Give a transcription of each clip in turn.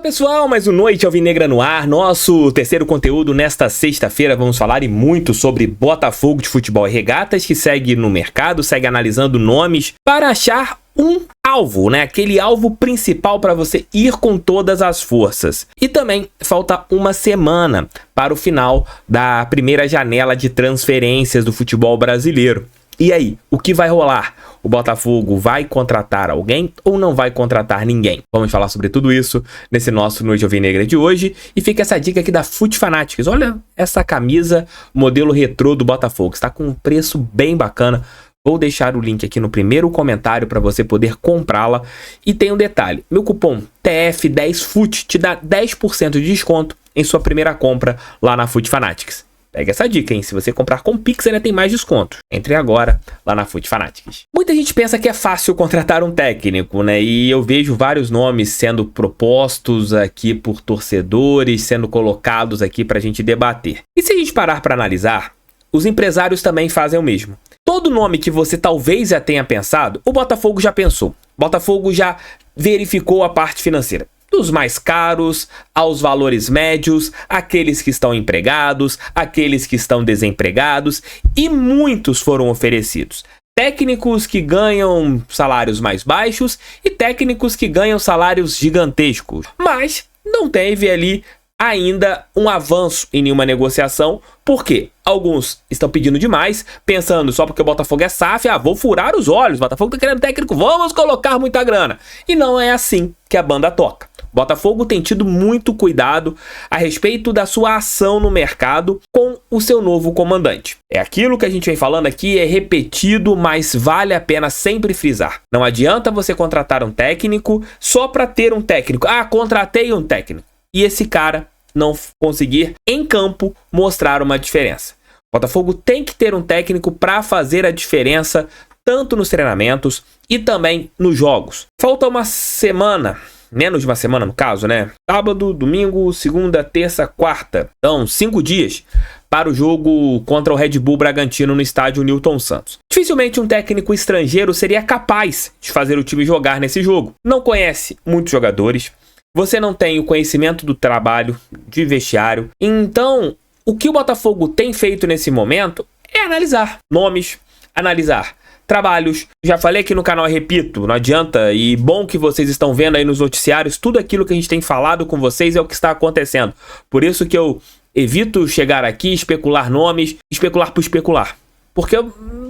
Fala pessoal, mais uma Noite Alvinegra no ar, nosso terceiro conteúdo nesta sexta-feira. Vamos falar muito sobre Botafogo de Futebol e Regatas, que segue no mercado, segue analisando nomes para achar um alvo, né? Aquele alvo principal para você ir com todas as forças. E também falta uma semana para o final da primeira janela de transferências do futebol brasileiro. E aí, o que vai rolar? O Botafogo vai contratar alguém ou não vai contratar ninguém? Vamos falar sobre tudo isso nesse nosso Noite Alvinegra de hoje. E fica essa dica aqui da FUT Fanatics. Olha essa camisa modelo retrô do Botafogo. Está com um preço bem bacana. Vou deixar o link aqui no primeiro comentário para você poder comprá-la. E tem um detalhe. Meu cupom TF10FUT te dá 10% de desconto em sua primeira compra lá na FUT Fanatics. Pega essa dica, hein? Se você comprar com Pix, ainda tem mais desconto. Entre agora lá na FUT Fanatics. Muita gente pensa que é fácil contratar um técnico, né? E eu vejo vários nomes sendo propostos aqui por torcedores, sendo colocados aqui pra gente debater. E se a gente parar pra analisar, os empresários também fazem o mesmo. Todo nome que você talvez já tenha pensado, o Botafogo já pensou. O Botafogo já verificou a parte financeira. Dos mais caros aos valores médios, aqueles que estão empregados, aqueles que estão desempregados, e muitos foram oferecidos. Técnicos que ganham salários mais baixos e técnicos que ganham salários gigantescos. Mas não teve ali ainda um avanço em nenhuma negociação, porque alguns estão pedindo demais, pensando só porque o Botafogo é SAF, vou furar os olhos, o Botafogo tá querendo técnico, vamos colocar muita grana. E não é assim que a banda toca. O Botafogo tem tido muito cuidado a respeito da sua ação no mercado com o seu novo comandante. É aquilo que a gente vem falando aqui, é repetido, mas vale a pena sempre frisar. Não adianta você contratar um técnico só para ter um técnico. Contratei um técnico. E esse cara não conseguir em campo mostrar uma diferença. O Botafogo tem que ter um técnico para fazer a diferença tanto nos treinamentos e também nos jogos. Falta uma semana. Menos de uma semana no caso, né? Sábado, domingo, segunda, terça, quarta. Então, 5 dias para o jogo contra o Red Bull Bragantino no estádio Newton Santos. Dificilmente um técnico estrangeiro seria capaz de fazer o time jogar nesse jogo. Não conhece muitos jogadores. Você não tem o conhecimento do trabalho, de vestiário. Então, o que o Botafogo tem feito nesse momento é analisar nomes, analisar trabalhos. Já falei aqui no canal e repito, não adianta, e bom que vocês estão vendo aí nos noticiários, tudo aquilo que a gente tem falado com vocês é o que está acontecendo. Por isso que eu evito chegar aqui, especular nomes, especular por especular. Porque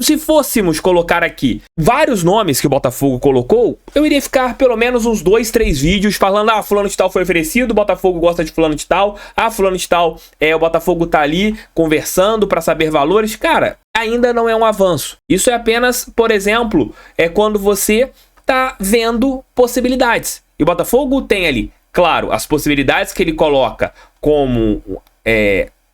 se fôssemos colocar aqui vários nomes que o Botafogo colocou, eu iria ficar pelo menos uns 2, 3 vídeos falando, fulano de tal foi oferecido, o Botafogo gosta de fulano de tal, fulano de tal, o Botafogo tá ali conversando para saber valores. Cara, ainda não é um avanço. Isso é apenas, por exemplo, quando você tá vendo possibilidades. E o Botafogo tem ali, claro, as possibilidades que ele coloca como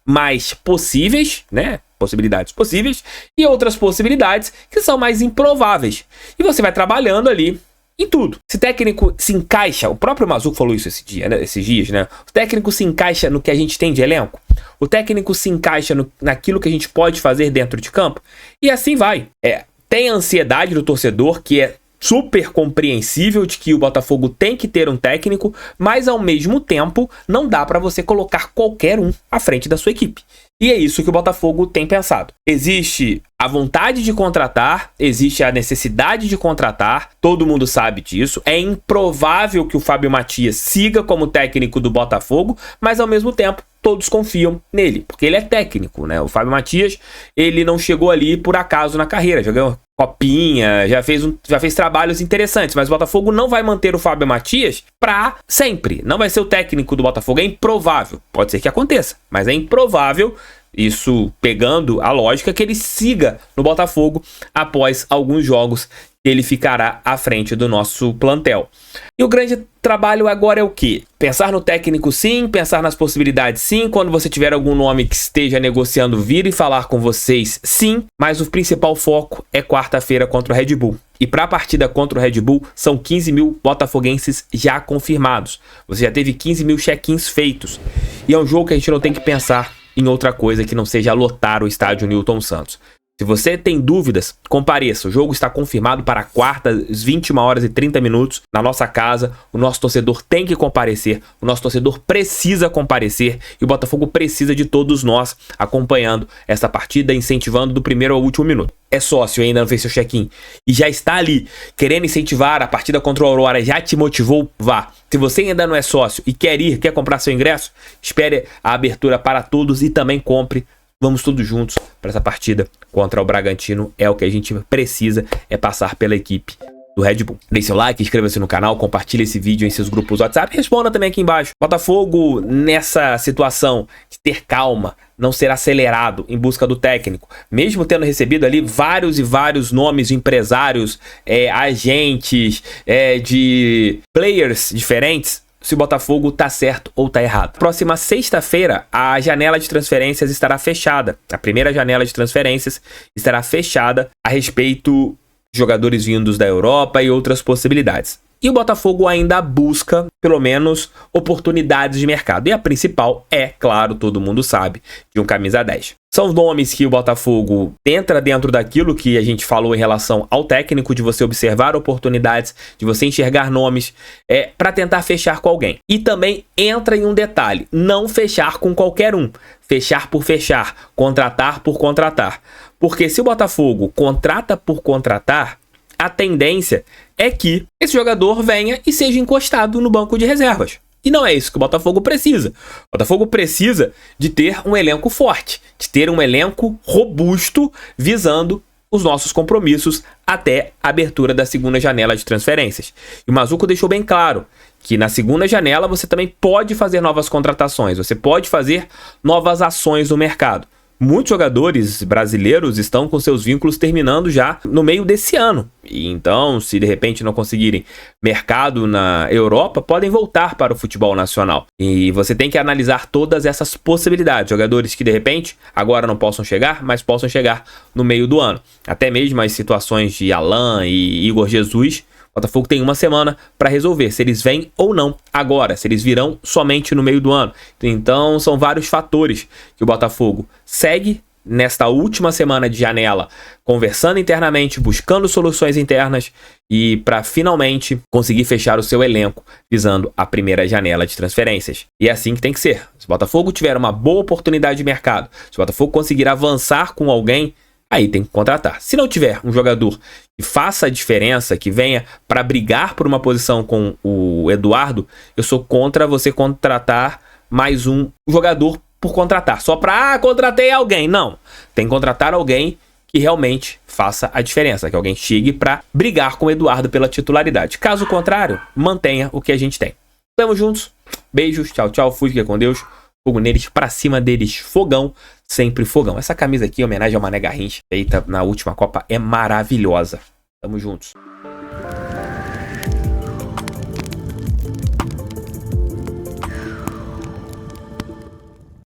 mais possíveis, né? Possibilidades possíveis e outras possibilidades que são mais improváveis. E você vai trabalhando ali em tudo. Se o técnico se encaixa, o próprio Mazuco falou isso esses dias, né? O técnico se encaixa no que a gente tem de elenco. O técnico se encaixa naquilo que a gente pode fazer dentro de campo. E assim vai. Tem a ansiedade do torcedor, que é super compreensível, de que o Botafogo tem que ter um técnico, mas ao mesmo tempo não dá para você colocar qualquer um à frente da sua equipe. E é isso que o Botafogo tem pensado. Existe a vontade de contratar, existe a necessidade de contratar, todo mundo sabe disso. É improvável que o Fábio Matias siga como técnico do Botafogo, mas ao mesmo tempo todos confiam nele, porque ele é técnico, né? O Fábio Matias, ele não chegou ali por acaso na carreira, jogou copinha, já fez trabalhos interessantes, mas o Botafogo não vai manter o Fábio Matias para sempre. Não vai ser o técnico do Botafogo, é improvável. Pode ser que aconteça, mas é improvável, isso pegando a lógica, que ele siga no Botafogo após alguns jogos que ele ficará à frente do nosso plantel. E o grande trabalho agora é o quê? Pensar no técnico sim, pensar nas possibilidades sim, quando você tiver algum nome que esteja negociando, vir e falar com vocês sim, mas o principal foco é quarta-feira contra o Red Bull. E para a partida contra o Red Bull, são 15 mil botafoguenses já confirmados. Você já teve 15 mil check-ins feitos. E é um jogo que a gente não tem que pensar em outra coisa que não seja lotar o estádio Newton Santos. Se você tem dúvidas, compareça. O jogo está confirmado para quarta, às 21h30 na nossa casa. O nosso torcedor tem que comparecer. O nosso torcedor precisa comparecer. E o Botafogo precisa de todos nós acompanhando essa partida, incentivando do primeiro ao último minuto. É sócio e ainda não fez seu check-in e já está ali querendo incentivar a partida contra o Aurora, já te motivou? Vá. Se você ainda não é sócio e quer comprar seu ingresso, espere a abertura para todos e também compre. Vamos todos juntos para essa partida contra o Bragantino. É o que a gente precisa, é passar pela equipe do Red Bull. Deixe seu like, inscreva-se no canal, compartilhe esse vídeo em seus grupos WhatsApp e responda também aqui embaixo. Botafogo, nessa situação de ter calma, não ser acelerado em busca do técnico, mesmo tendo recebido ali vários e vários nomes de empresários, agentes, de players diferentes, se o Botafogo tá certo ou tá errado. Próxima sexta-feira, a janela de transferências estará fechada. A primeira janela de transferências estará fechada a respeito de jogadores vindos da Europa e outras possibilidades. E o Botafogo ainda busca, pelo menos, oportunidades de mercado. E a principal é, claro, todo mundo sabe, de um camisa 10. São nomes que o Botafogo entra dentro daquilo que a gente falou em relação ao técnico, de você observar oportunidades, de você enxergar nomes para tentar fechar com alguém. E também entra em um detalhe, não fechar com qualquer um. Fechar por fechar, contratar por contratar. Porque se o Botafogo contrata por contratar, a tendência é que esse jogador venha e seja encostado no banco de reservas. E não é isso que o Botafogo precisa. O Botafogo precisa de ter um elenco forte, de ter um elenco robusto, visando os nossos compromissos até a abertura da segunda janela de transferências. E o Mazuco deixou bem claro que na segunda janela você também pode fazer novas contratações, você pode fazer novas ações no mercado. Muitos jogadores brasileiros estão com seus vínculos terminando já no meio desse ano. E então, se de repente não conseguirem mercado na Europa, podem voltar para o futebol nacional. E você tem que analisar todas essas possibilidades. Jogadores que de repente agora não possam chegar, mas possam chegar no meio do ano. Até mesmo as situações de Alan e Igor Jesus. O Botafogo tem uma semana para resolver se eles vêm ou não agora, se eles virão somente no meio do ano. Então são vários fatores que o Botafogo segue nesta última semana de janela, conversando internamente, buscando soluções internas e para finalmente conseguir fechar o seu elenco, visando a primeira janela de transferências. E é assim que tem que ser. Se o Botafogo tiver uma boa oportunidade de mercado, se o Botafogo conseguir avançar com alguém, aí tem que contratar. Se não tiver um jogador que faça a diferença, que venha para brigar por uma posição com o Eduardo, eu sou contra você contratar mais um jogador por contratar. Só para, contratei alguém. Não. Tem que contratar alguém que realmente faça a diferença. Que alguém chegue para brigar com o Eduardo pela titularidade. Caso contrário, mantenha o que a gente tem. Tamo juntos. Beijos. Tchau, tchau. Fui, fica com Deus. Fogo neles, pra cima deles, fogão, sempre fogão. Essa camisa aqui, em homenagem ao Mané Garrincha, feita na última Copa, é maravilhosa. Tamo juntos.